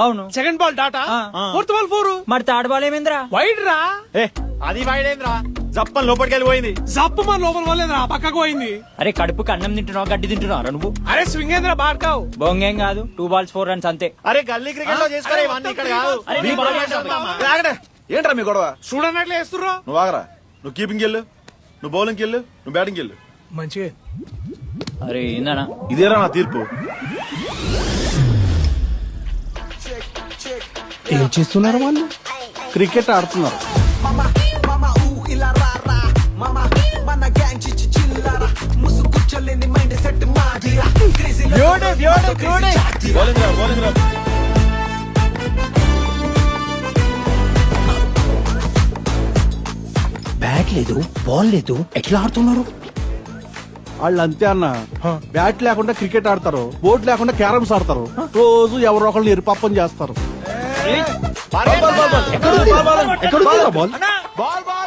అవును. Second ball data, fourth ball 4. మరి third ball ఏమైందిరా? వైడ్ రా. అది వాడేంద్రా జప్పని లోపలికి వెళ్ళిపోయింది. జప్పు మన లోపల పోలేదురా, పక్కకు పోయింది. అరే కడుపుకి అన్నం తింటున్నావు గడ్డి తింటున్నావు నువ్వు? అరే స్వింగ్ ఏంద్రా బాడ్కావు. బొంగేం కాదు, 2 balls 4 runs అంతే. అరే గల్లీ క్రికెట్ లో చేసుకోరా ఇవన్నీ ఇక్కడ కాదు. అరే, మీ నీ బాల్ బాల్ వేసేద్దామా? ఆగడే ఏంట్రా మీ గొడవ? చూడనట్లే వేస్తుర్రు. నువ్వు ఆగరా. నువ్వు కీపింగ్ వెళ్ళు, నువ్వు బౌలింగ్ వెళ్ళు, నువ్వు బ్యాటింగ్ వెళ్ళు. మంచిగా అరే ఏందన్నా? ఇదేరా నా తీర్పు. ఏం చేస్తున్నారు వాళ్ళు? క్రికెట్ ఆడుతున్నారు. బౌలింగ్ రా, బౌలింగ్ రా. బ్యాట్ లేదు, బాల్ లేదు, ఎట్లా ఆడుతున్నారు? వాళ్ళు అంతే అన్న. బ్యాట్ లేకుండా క్రికెట్ ఆడతారు, బోర్డు లేకుండా క్యారమ్స్ ఆడతారు. రోజు ఎవరో ఒకళ్ళు ఎరుపాపం చేస్తారు. ఎక్కడ ఉంది రా బాల్? Ball ball